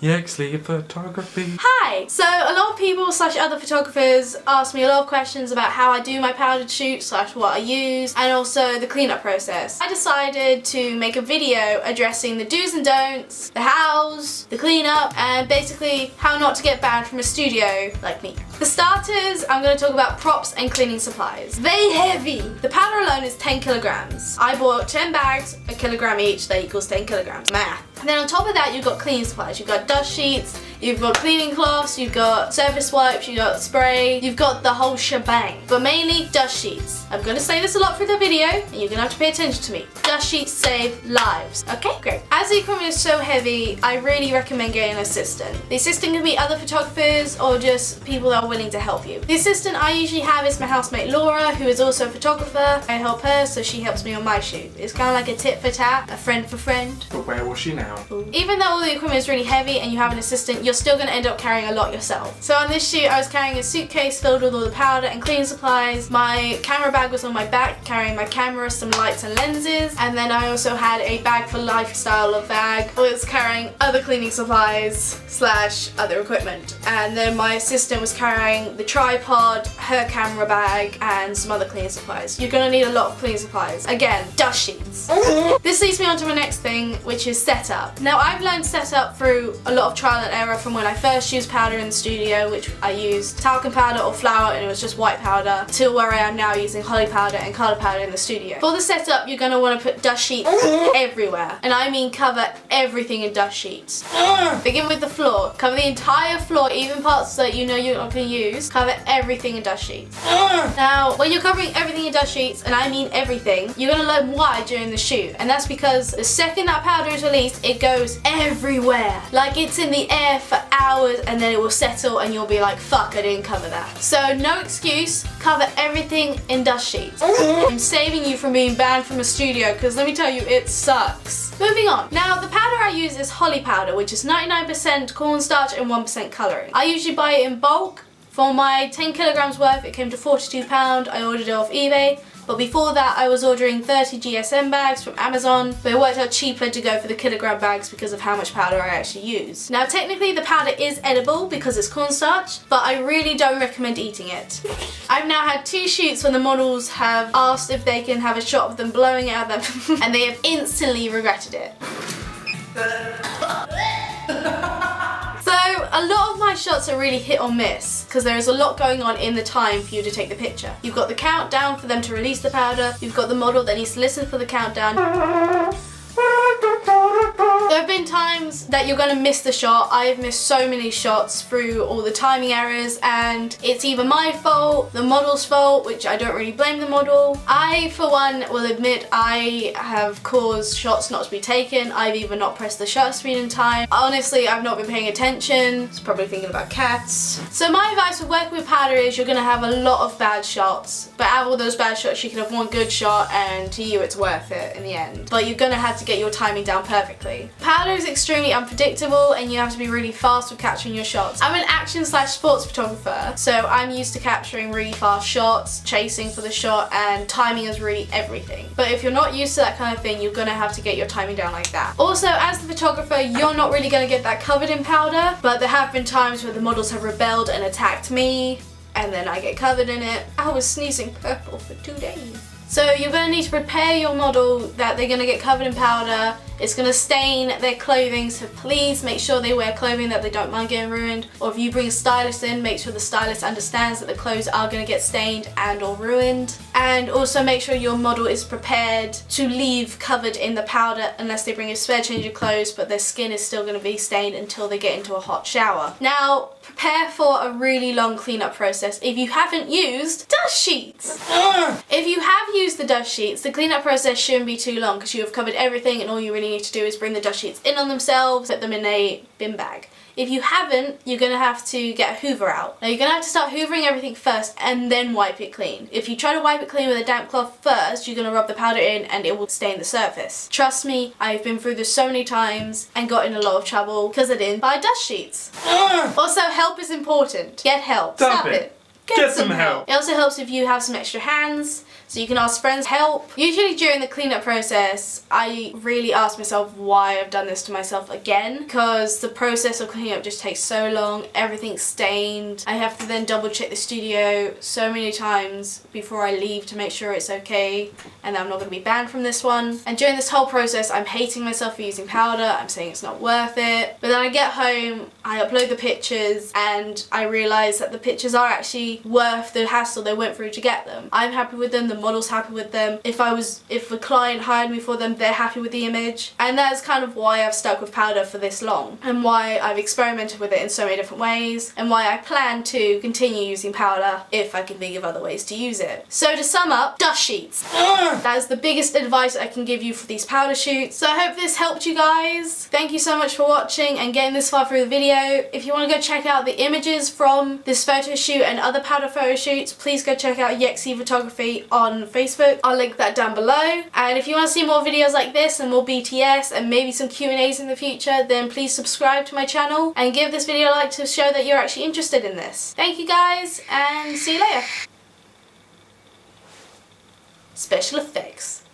Yexley Photography. Hi! So a lot of people / other photographers ask me a lot of questions about how I do my powdered shoot / what I use, and also the cleanup process. I decided to make a video addressing the do's and don'ts, the hows, the cleanup, and basically how not to get banned from a studio like me. For starters, I'm going to talk about props and cleaning supplies. They heavy! The powder alone is 10 kilograms. I bought 10 bags, a kilogram each, that equals 10 kilograms. Math. And then on top of that, you've got cleaning supplies. You've got dust sheets, you've got cleaning cloths, you've got surface wipes, you've got spray, you've got the whole shebang. But mainly dust sheets. I'm going to say this a lot through the video, and you're going to have to pay attention to me. Dust sheets save lives. Okay, great. As the equipment is so heavy, I really recommend getting an assistant. The assistant can be other photographers or just people that are willing to help you. The assistant I usually have is my housemate Laura, who is also a photographer. I help her, so she helps me on my shoot. It's kind of like a tit for tat, a friend for friend. But where was she now? Even though all the equipment is really heavy and you have an assistant, you're still going to end up carrying a lot yourself. So on this shoot, I was carrying a suitcase filled with all the powder and cleaning supplies. My camera bag was on my back, carrying my camera, some lights and lenses. And then I also had a bag for lifestyle bag. I was carrying other cleaning supplies / other equipment. And then my assistant was carrying the tripod, her camera bag, and some other cleaning supplies. You're going to need a lot of cleaning supplies. Again, dust sheets. This leads me on to my next thing, which is setup. Now I've learned setup through a lot of trial and error from when I first used powder in the studio, which I used talcum powder or flour and it was just white powder, to where I am now using holly powder and colour powder in the studio. For the setup, you're going to want to put dust sheets everywhere, and I mean cover everything in dust sheets. Begin with the floor. Cover the entire floor, even parts that you know you're not going to use. Cover everything in dust sheets. Now, when you're covering everything in dust sheets, and I mean everything, you're going to learn why during the shoot, and that's because the second that powder is released, it goes everywhere. Like it's in the air for hours and then it will settle and you'll be like, fuck, I didn't cover that. So no excuse, cover everything in dust sheets. I'm saving you from being banned from a studio because let me tell you, it sucks. Moving on. Now the powder I use is holly powder, which is 99% cornstarch and 1% colouring. I usually buy it in bulk. For my 10 kilograms worth, it came to £42. I ordered it off eBay. But before that, I was ordering 30 GSM bags from Amazon, but it worked out cheaper to go for the kilogram bags because of how much powder I actually use. Now technically the powder is edible because it's cornstarch, but I really don't recommend eating it. I've now had 2 shoots when the models have asked if they can have a shot of them blowing it at them, and they have instantly regretted it. So a lot of my shots are really hit or miss because there is a lot going on in the time for you to take the picture. You've got the countdown for them to release the powder, you've got the model that needs to listen for the countdown. There have been times that you're going to miss the shot. I have missed so many shots through all the timing errors, and it's either my fault, the model's fault, which I don't really blame the model. I, for one, will admit I have caused shots not to be taken. I've either not pressed the shutter speed in time. Honestly, I've not been paying attention. I was probably thinking about cats. So my advice for working with powder is you're going to have a lot of bad shots, but out of all those bad shots you can have one good shot, and to you it's worth it in the end. But you're going to have to get your timing down perfectly. Powder is extremely unpredictable and you have to be really fast with capturing your shots. I'm an action / sports photographer, so I'm used to capturing really fast shots, chasing for the shot, and timing is really everything. But if you're not used to that kind of thing, you're gonna have to get your timing down like that. Also, as the photographer, you're not really gonna get that covered in powder, but there have been times where the models have rebelled and attacked me, and then I get covered in it. I was sneezing purple for 2 days. So you're going to need to prepare your model that they're going to get covered in powder. It's going to stain their clothing, so please make sure they wear clothing that they don't mind getting ruined. Or if you bring a stylist in, make sure the stylist understands that the clothes are going to get stained and or ruined. And also make sure your model is prepared to leave covered in the powder unless they bring a spare change of clothes, but their skin is still going to be stained until they get into a hot shower. Now, prepare for a really long cleanup process if you haven't used dust sheets. If you have used the dust sheets, the cleanup process shouldn't be too long because you have covered everything and all you really need to do is bring the dust sheets in on themselves, put them in a bin bag. If you haven't, you're going to have to get a hoover out. Now you're going to have to start hoovering everything first and then wipe it clean. If you try to wipe it clean with a damp cloth first, you're going to rub the powder in and it will stain the surface. Trust me, I've been through this so many times and got in a lot of trouble because I didn't buy dust sheets. Also, help is important. Get help. Stop it. Get some help. It also helps if you have some extra hands. so you can ask friends help. Usually during the cleanup process, I really ask myself why I've done this to myself again, because the process of cleaning up just takes so long. Everything's stained. I have to then double check the studio so many times before I leave to make sure it's okay and that I'm not going to be banned from this one. And during this whole process, I'm hating myself for using powder. I'm saying it's not worth it. But then I get home, I upload the pictures, and I realise that the pictures are actually worth the hassle they went through to get them. I'm happy with them, the model's happy with them. If a client hired me for them, they're happy with the image. And that's kind of why I've stuck with powder for this long, and why I've experimented with it in so many different ways, and why I plan to continue using powder if I can think of other ways to use it. So to sum up, dust sheets. That is the biggest advice I can give you for these powder shoots. So I hope this helped you guys. Thank you so much for watching and getting this far through the video. If you want to go check out the images from this photo shoot and other powder photo shoots, please go check out Yexley Photography on Facebook. I'll link that down below. And if you want to see more videos like this and more BTS and maybe some Q&As in the future, then please subscribe to my channel and give this video a like to show that you're actually interested in this. Thank you guys, and see you later. Special effects.